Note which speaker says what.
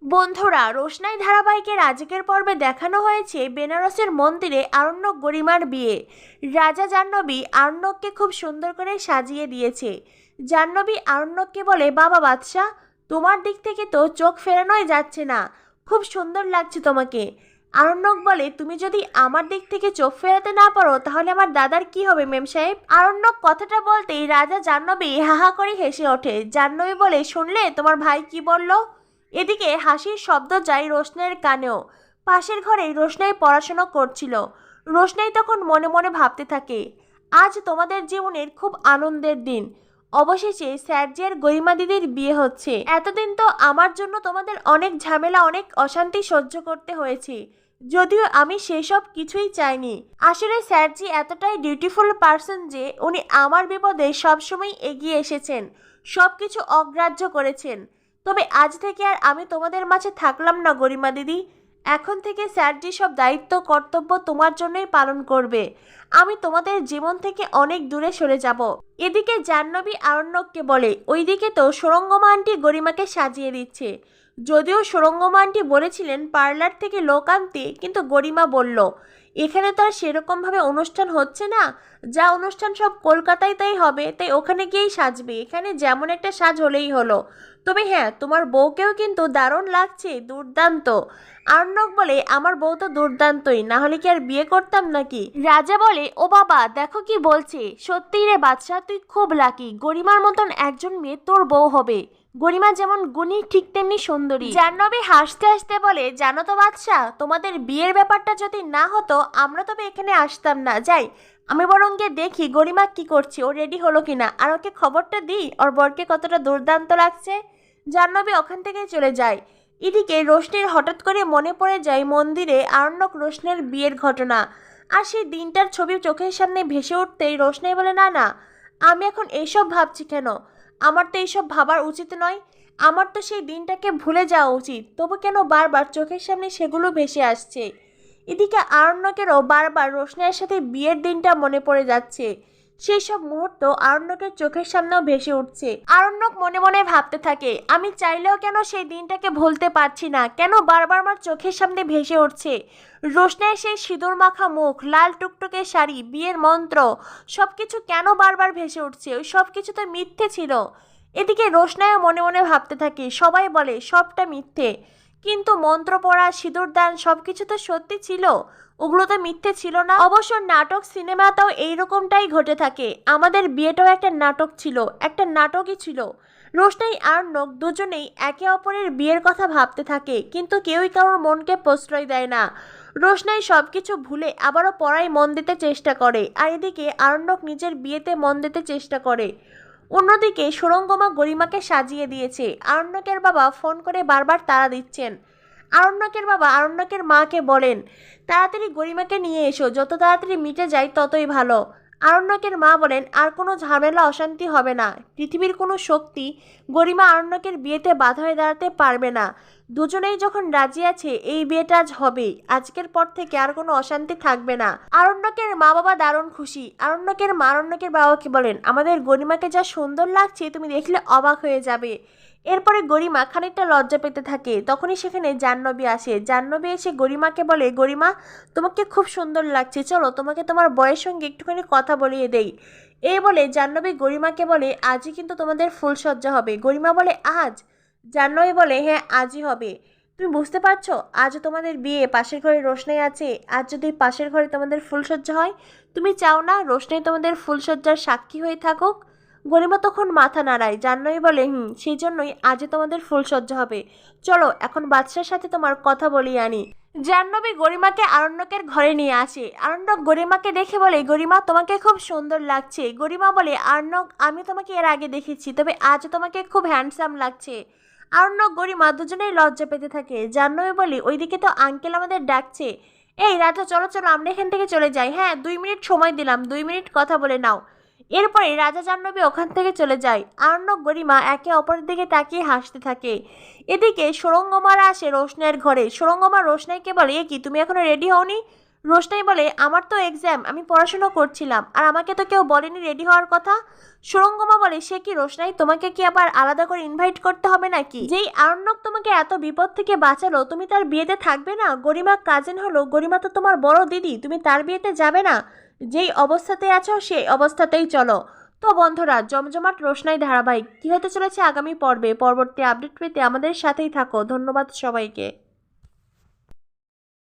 Speaker 1: বন্ধুরা, রোশনাই ধারাবাহিকের আজকের পর্বে দেখানো হয়েছে বেনারসের মন্দিরে আরণ্যক গরিমার বিয়ে। রাজা জাহ্নবী আরণ্যককে খুব সুন্দর করে সাজিয়ে দিয়েছে। জাহ্নবী আরণ্যককে বলে, বাবা বাদশাহ, তোমার দিক থেকে তো চোখ ফেরানোই যাচ্ছে না, খুব সুন্দর লাগছে তোমাকে। আরণ্যক বলে, তুমি যদি আমার দিক থেকে চোখ ফেরাতে না পারো তাহলে আমার দাদার কি হবে মেম সাহেব? আরণ্যক কথাটা বলতেই রাজা জাহ্নবী হাহা করে হেসে ওঠে। জাহ্নবী বলে, শুনলে তোমার ভাই কি বলল? এদিকে হাসির শব্দ যায় রোশনাইয়ের কানেও। পাশের ঘরে রোশনাই পড়াশোনা করছিল। রোশনাই তখন মনে মনে ভাবতে থাকে, আজ তোমাদের জীবনের খুব আনন্দের দিন। অবশেষে স্যারজি আর গরিমা দিদির বিয়ে হচ্ছে। এতদিন তো আমার জন্য তোমাদের অনেক ঝামেলা, অনেক অশান্তি সহ্য করতে হয়েছে, যদিও আমি সেসব কিছুই চাইনি। আসলে স্যারজি এতটাই ডিউটিফুল পার্সন যে উনি আমার বিপদে সবসময় এগিয়ে এসেছেন, সব কিছু অগ্রাহ্য করেছেন। তবে আজ থেকে আর আমি তোমাদের মাঝে থাকলাম না গরিমা দিদি। এখন থেকে স্যারজি সব দায়িত্ব কর্তব্য তোমার জন্যই পালন করবে। আমি তোমাদের জীবন থেকে অনেক দূরে সরে যাব। এদিকে জাহ্নবী আরণ্যককে বলে, ওইদিকে তো সুরঙ্গমা আন্টি গরিমাকে সাজিয়ে দিচ্ছে। যদিও সুরঙ্গমা আন্টি বলেছিলেন পার্লার থেকে লোক আনতে, কিন্তু গরিমা বলল এখানে তো আর সেরকমভাবে অনুষ্ঠান হচ্ছে না, যা অনুষ্ঠান সব কলকাতায় তাই হবে, তাই ওখানে গিয়েই সাজবে, এখানে যেমন একটা সাজ হলেই হলো। তবে হ্যাঁ, তোমার বউকেও কিন্তু দারুণ লাগছে, দুর্দান্ত। আর্ণব বলে, আমার বউ তো দুর্দান্তই, না হলে কি আর বিয়ে করতাম নাকি? রাজা বলে, ও বাবা, দেখো কি বলছে। সত্যিই রে বাদশাহ, তুই খুব লাকি, গরিমার মতন একজন মেয়ে তোর বউ হবে। গরিমা যেমন গুণী ঠিক তেমনি সুন্দরী। জাহ্নবী হাসতে হাসতে বলে, জানো তো বাদশাহ, তোমাদের বিয়ের ব্যাপারটা যদি না হতো আমরা তবে এখানে আসতাম না। যাই, আমি বরং গিয়ে দেখি গরিমা কি করছে, ও রেডি হলো কিনা, আর ওকে খবরটা দিই ওর বরকে কতটা দুর্দান্ত লাগছে। জাহ্নবী ওখান থেকে চলে যায়। এদিকে রোশনির হঠাৎ করে মনে পড়ে যায় মন্দিরে আরণ্যক রোশনের বিয়ের ঘটনা। আর সেই দিনটার ছবি চোখের সামনে ভেসে উঠতেই রোশনাই বলে, না না, আমি এখন এইসব ভাবছি কেন? আমার তো এইসব ভাবার উচিত নয়, আমার তো সেই দিনটাকে ভুলে যাওয়া উচিত। তবু কেন বারবার চোখের সামনে সেগুলো ভেসে আসছে? এদিকে আরণ্যকেরও বারবার রোশনাইয়ের সাথে বিয়ের দিনটা মনে পড়ে যাচ্ছে। সেই সব মুহূর্ত আরণ্যকের চোখের সামনেও ভেসে উঠছে। আরণ্যক মনে মনে ভাবতে থাকে, আমি চাইলেও কেন সেই দিনটাকে ভুলতে পারছি না, কেন বারবার আমার চোখের সামনে ভেসে উঠছে রোশনাইয়ের সেই সিঁদুর মাখা মুখ, লাল টুকটুকে শাড়ি, বিয়ের মন্ত্র, সবকিছু কেন বারবার ভেসে উঠছে? ওই সব কিছু তো মিথ্যে ছিল। এদিকে রোশনাইও মনে মনে ভাবতে থাকে, সবাই বলে সবটা মিথ্যে, কিন্তু মন্ত্র পড়া, সিঁদুর দান সবকিছু তো সত্যি ছিল, ওগুলো তো মিথ্যে ছিল না। অবশ্য নাটক সিনেমাতেও এইরকমটাই ঘটে থাকে। আমাদের বিয়েটাও একটা নাটক ছিল, একটা নাটকই ছিল। রোশনাই আর নক দুজনেই একে অপরের বিয়ের কথা ভাবতে থাকে, কিন্তু কেউই কারোর মনকে প্রশ্রয় দেয় না। রোশনাই সব কিছু ভুলে আবারও পড়ায় মন দিতে চেষ্টা করে, আর এদিকে আরণ্যক নিজের বিয়েতে মন দিতে চেষ্টা করে। অন্যদিকে সুরঙ্গমা গরিমাকে সাজিয়ে দিয়েছে। আরণ্যকের বাবা ফোন করে বারবার তাড়া দিচ্ছেন। আরণ্যকের বাবা আরণ্যকের মাকে বলেন, তাড়াতাড়ি গরিমাকে নিয়ে এসো, যত তাড়াতাড়ি মিটে যায় ততই ভালো। আরণ্যকের মা বলেন, আর কোনো ঝামেলা অশান্তি হবে না, পৃথিবীর কোনো শক্তি গরিমা আরণ্যকের বিয়েতে বাধা হয়ে দাঁড়াতে পারবে না। দুজনেই যখন রাজি আছে এই বিয়েটা আজ হবেই, আজকের পর থেকে আর কোনো অশান্তি থাকবে না। আরণ্যকের মা বাবা দারুণ খুশি। আরণ্যকের মা আরণ্যকের বাবাকে বলেন, আমাদের গরিমাকে যা সুন্দর লাগছে তুমি দেখলে অবাক হয়ে যাবে। এরপরে গরিমা খানিকটা লজ্জা পেতে থাকে। তখনই সেখানে জাহ্নবী আসে। জাহ্নবী এসে গরিমাকে বলে, গরিমা, তোমাকে খুব সুন্দর লাগছে, চলো তোমাকে তোমার বয়ের সঙ্গে একটুখানি কথা বলিয়ে দেই। এই বলে জাহ্নবী গরিমাকে বলে, আজই কিন্তু তোমাদের ফুলসজ্জা হবে। গরিমা বলে, আজ? জাহ্নবী বলে, হ্যাঁ আজই হবে। তুমি বুঝতে পারছো, আজ তোমাদের বিয়ে, পাশের ঘরে রোশনাই আছে, আজ যদি পাশের ঘরে তোমাদের ফুলসজ্জা হয়, তুমি চাও না রোশনাই তোমাদের ফুলসজ্জার সাক্ষী হয়ে থাকুক? গরিমা তখন মাথা নাড়ায়। জাহ্নবী বলে, সেই জন্যই আজই তোমাদের ফুলসজ্জা হবে। চলো এখন বাদশার সাথে তোমার কথা বলিয়ে আনি। জাহ্নবী গরিমাকে আরণ্যকের ঘরে নিয়ে আসে। আরণ্যক গরিমাকে দেখে বলে, গরিমা, তোমাকে খুব সুন্দর লাগছে। গরিমা বলে, আরণ্যক, আমি তোমাকে এর আগে দেখেছি, তবে আজ তোমাকে খুব হ্যান্ডসাম লাগছে। আরণ্যক গরিমা দুজনেই লজ্জা পেতে থাকে। জাহ্নবী বলে, ওইদিকে তো আঙ্কেল আমাদের ডাকছে। এই রাজা, চলো চলো আমরা এখান থেকে চলে যাই। হ্যাঁ, 2 মিনিট সময় দিলাম, 2 মিনিট কথা বলে নাও। এরপরে রাজা জাহ্নবী ওখান থেকে চলে যায়। আরণ্যক গরিমা একে অপরের দিকে তাকিয়ে হাসতে থাকে। এদিকে সুরঙ্গমারা আসে রোশনাইয়ের ঘরে। সুরঙ্গমা রোশনাইকে বলে, কি তুমি এখনো রেডি হওনি? রোশনাই বলে, আমার তো এক্সাম, আমি পড়াশোনা করছিলাম, আর আমাকে তো কেউ বলেনি রেডি হওয়ার কথা। সুরঙ্গমা বলে, সে কি রোশনাই, তোমাকে কি আবার আলাদা করে ইনভাইট করতে হবে নাকি? যেই আরণ্যক তোমাকে এত বিপদ থেকে বাঁচালো, তুমি তার বিয়েতে থাকবে না? গরিমা কাজিন হলো, গরিমা তো তোমার বড় দিদি, তুমি তার বিয়েতে যাবে না? যেই অবস্থাতে আছো সেই অবস্থাতেই চলো। তো বন্ধুরা, জমজমাট রোশনাই ধারাবাহিক কি হতে চলেছে আগামী পর্বে, পরবর্তী আপডেট পেতে আমাদের সাথেই থাকো। ধন্যবাদ সবাইকে।